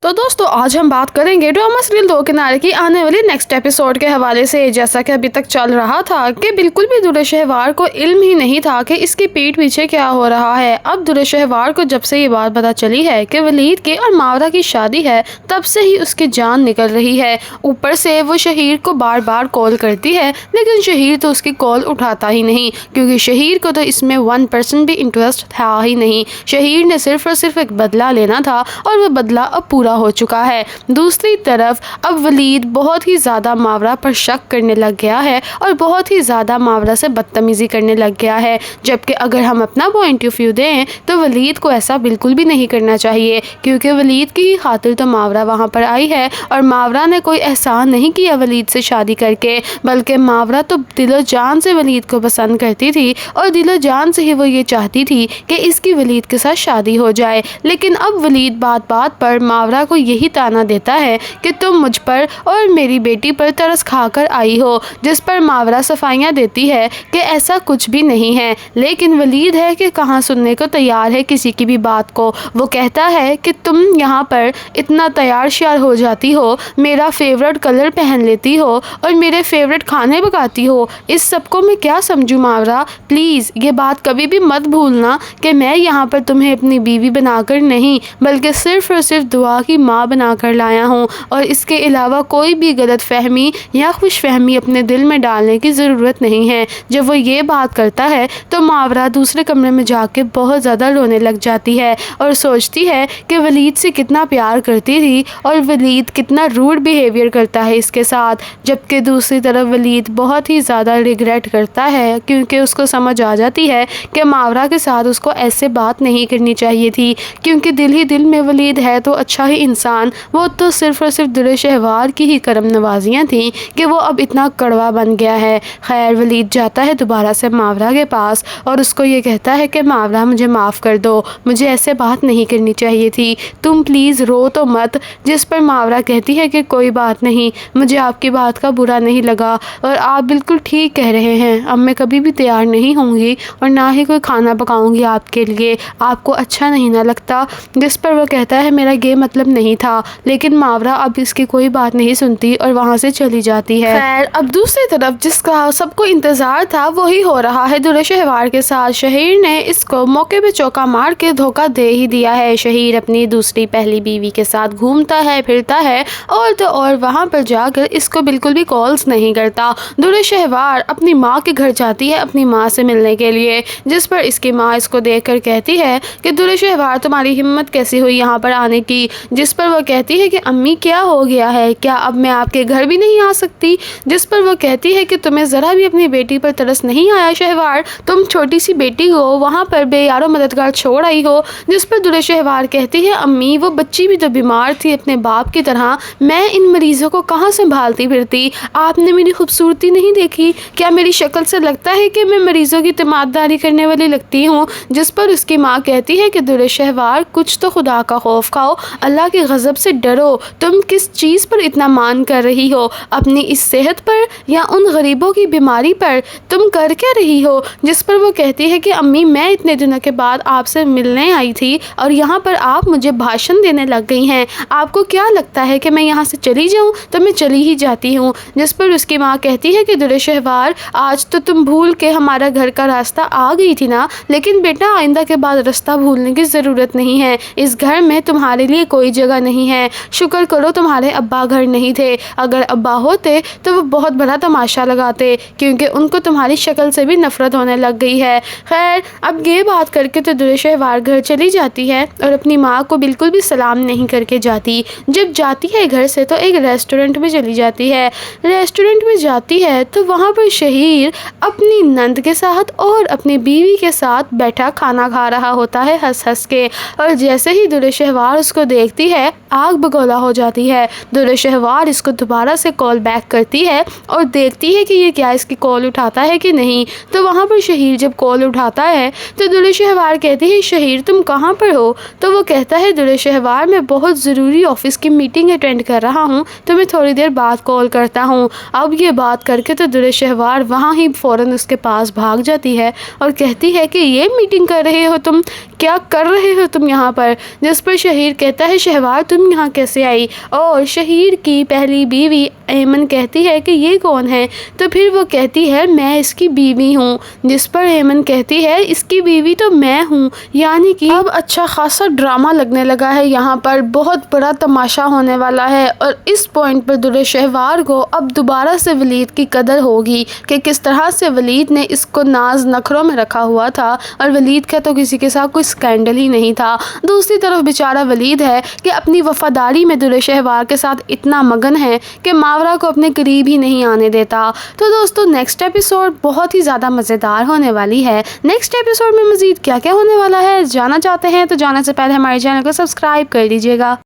तो दोस्तों आज हम बात करेंगे ड्रामा सीरियल दो किनारे की आने वाली नेक्स्ट एपिसोड के हवाले से। जैसा कि अभी तक चल रहा था कि बिल्कुल भी दुर्र शहवार को इल्म ही नहीं था कि इसकी पीठ पीछे क्या हो रहा है। अब दुर्र शहवार को जब से ये बात पता चली है कि वलीद की और मावरा की शादी है, तब से ही उसकी जान निकल रही है। ऊपर से वो शहीर को बार बार कॉल करती है, लेकिन शहीर तो उसकी कॉल उठाता ही नहीं, क्योंकि शहीर को तो इसमें 1% भी इंटरेस्ट था ही नहीं। शहीर ने सिर्फ और सिर्फ एक बदला लेना था और वो बदला अब पूरा हो चुका है। दूसरी तरफ अब वलीद बहुत ही ज़्यादा मावरा पर शक करने लग गया है और बहुत ही ज़्यादा मावरा से बदतमीज़ी करने लग गया है। जबकि अगर हम अपना पॉइंट ऑफ व्यू दें तो वलीद को ऐसा बिल्कुल भी नहीं करना चाहिए, क्योंकि वलीद की ही खातिर तो मावरा वहाँ पर आई है और मावरा ने कोई एहसान नहीं किया वलीद से शादी करके, बल्कि मावरा तो दिलो जान से वलीद को पसंद करती थी और दिलो जान से ही वो ये चाहती थी कि इसकी वलीद के साथ शादी हो जाए। लेकिन अब वलीद बात बात पर मावरा को यही ताना देता है कि तुम मुझ पर और मेरी बेटी पर तरस खाकर आई हो, जिस पर मावरा सफाइयाँ देती है कि ऐसा कुछ भी नहीं है। लेकिन वलीद है कि कहाँ सुनने को तैयार है किसी की भी बात को। वो कहता है कि तुम यहाँ पर इतना तैयार श्यार हो जाती हो, मेरा फेवरेट कलर पहन लेती हो और मेरे फेवरेट खाने पकाती हो, इस सब को मैं क्या समझूँ मावरा? प्लीज़ ये बात कभी भी मत भूलना कि मैं यहाँ पर तुम्हें अपनी बीवी बनाकर नहीं, बल्कि सिर्फ और सिर्फ दुआ की माँ बनाकर लाया हूँ, और इसके अलावा कोई भी गलत फहमी या खुश फहमी अपने दिल में डालने की ज़रूरत नहीं है। जब वो ये बात करता है तो मावरा दूसरे कमरे में जाके बहुत ज़्यादा रोने लग जाती है और सोचती है कि वलीद से कितना प्यार करती थी और वलीद कितना रूड बिहेवियर करता है इसके साथ। जबकि दूसरी तरफ वलीद बहुत ही ज़्यादा रिग्रेट करता है, क्योंकि उसको समझ आ जाती है कि मावरा के साथ उसको ऐसे बात नहीं करनी चाहिए थी, क्योंकि दिल ही दिल में वलीद है तो अच्छा ही इंसान। वो तो सिर्फ और सिर्फ दुर्र शहवार की ही करम नवाजियाँ थी कि वो अब इतना कड़वा बन गया है। खैर वलीद जाता है दोबारा से मावरा के पास और उसको ये कहता है कि मावरा मुझे माफ़ कर दो, मुझे ऐसे बात नहीं करनी चाहिए थी, तुम प्लीज़ रो तो मत। जिस पर मावरा कहती है कि कोई बात नहीं, मुझे आपकी बात का बुरा नहीं लगा और आप बिल्कुल ठीक कह रहे हैं, अब मैं कभी भी तैयार नहीं होंगी और ना ही कोई खाना पकाऊंगी आपके लिए, आपको अच्छा नहीं ना लगता। जिस पर वो कहता है मेरा ये मतलब नहीं था। लेकिन मावरा अब इसकी कोई बात नहीं सुनती और वहाँ से चली जाती है। खैर अब दूसरी तरफ जिसका सबको इंतज़ार था वही हो रहा है दुर्र शहवार के साथ। शहीर ने इसको मौके पे चौका मार के धोखा दे ही दिया है। शहीर अपनी दूसरी पहली बीवी के साथ घूमता है फिरता है और तो और वहाँ पर जाकर इसको बिल्कुल भी कॉल्स नहीं करता। दुर्र शहवार अपनी माँ के घर जाती है अपनी माँ से मिलने के लिए, जिस पर इसकी माँ इसको देख कर कहती है कि दुर्र शहवार तुम्हारी हिम्मत कैसी हुई यहाँ पर आने की। जिस पर वो कहती है कि अम्मी क्या हो गया है, क्या अब मैं आपके घर भी नहीं आ सकती? जिस पर वो कहती है कि तुम्हें ज़रा भी अपनी बेटी पर तरस नहीं आया शहवार, तुम छोटी सी बेटी हो वहाँ पर बेयारो मददगार छोड़ आई हो। जिस पर दुर्र शहवार कहती है अम्मी वो बच्ची भी तो बीमार थी अपने बाप की तरह, मैं इन मरीज़ों को कहाँ संभालती फिरती? आपने मेरी खूबसूरती नहीं देखी? क्या मेरी शक्ल से लगता है कि मैं मरीज़ों की तमाददारी करने वाली लगती हूँ? जिस पर उसकी माँ कहती है कि दुर्र शहवार कुछ तो खुदा का खौफ खाओ, अल्लाह के गज़ब से डरो, तुम किस चीज़ पर इतना मान कर रही हो? अपनी इस सेहत पर या उन गरीबों की बीमारी पर? तुम कर क्या रही हो? जिस पर वो कहती है कि अम्मी मैं इतने दिनों के बाद आपसे मिलने आई थी और यहाँ पर आप मुझे भाषण देने लग गई हैं, आपको क्या लगता है कि मैं यहाँ से चली जाऊँ? तो मैं चली ही जाती हूँ। जिस पर उसकी माँ कहती है कि दुर्र शहवार आज तो तुम भूल के हमारा घर का रास्ता आ गई थी ना, लेकिन बेटा आइंदा के बाद रास्ता भूलने की ज़रूरत नहीं है, इस घर में तुम्हारे लिए कोई जगह नहीं है। शुक्र करो तुम्हारे अब्बा घर नहीं थे, अगर अब्बा होते तो वो बहुत बड़ा तमाशा लगाते, क्योंकि उनको तुम्हारी शक्ल से भी नफरत होने लग गई है। खैर अब ये बात करके तो दुर्र शहवार घर चली जाती है और अपनी माँ को बिल्कुल भी सलाम नहीं करके जाती। जब जाती है घर से तो एक रेस्टोरेंट में चली जाती है। रेस्टोरेंट में जाती है तो वहाँ पर शहीर अपनी नंद के साथ और अपनी बीवी के साथ बैठा खाना खा रहा होता है हंस हंस के, और जैसे ही दुर्र शहवार उसको देखती है आग बगौला हो जाती है। दुर्र शहवार इसको दोबारा से कॉल बैक करती है और देखती है कि ये क्या इसकी कॉल उठाता है कि नहीं। तो वहाँ पर शहीर जब कॉल उठाता है तो दुर्र शहवार कहती है शहीर तुम कहाँ पर हो? तो वो कहता है दुर्र शहवार मैं बहुत ज़रूरी ऑफिस की मीटिंग अटेंड कर रहा हूँ, तो मैं थोड़ी देर बाद कॉल करता हूँ। अब ये बात करके तो दुर्र शहवार वहाँ ही फ़ौरन उसके पास भाग जाती है और कहती है कि ये मीटिंग कर रहे हो तुम, क्या कर रहे हो तुम यहाँ पर? जिस पर शहीर कहता है शहवार तुम यहाँ कैसे आई? और शहीर की पहली बीवी ऐमन कहती है कि ये कौन है? तो फिर वो कहती है मैं इसकी बीवी हूँ, जिस पर ऐमन कहती है इसकी बीवी तो मैं हूँ। यानी कि अब अच्छा खासा ड्रामा लगने लगा है, यहाँ पर बहुत बड़ा तमाशा होने वाला है। और इस पॉइंट पर दुर्रे शहवार को अब दोबारा से वलीद की कदर होगी कि किस तरह से वलीद ने इसको नाज नखरों में रखा हुआ था, और वलीद का तो किसी के साथ कोई स्कैंडल ही नहीं था। दूसरी तरफ बेचारा वलीद है कि अपनी वफादारी में दुर्रे शहवार के साथ इतना मगन है कि मावरा को अपने करीब ही नहीं आने देता। तो दोस्तों नेक्स्ट एपिसोड बहुत ही ज़्यादा मज़ेदार होने वाली है। नेक्स्ट एपिसोड में मज़ीद क्या क्या होने वाला है जानना चाहते हैं तो जाने से पहले हमारे चैनल को सब्सक्राइब कर लीजिएगा।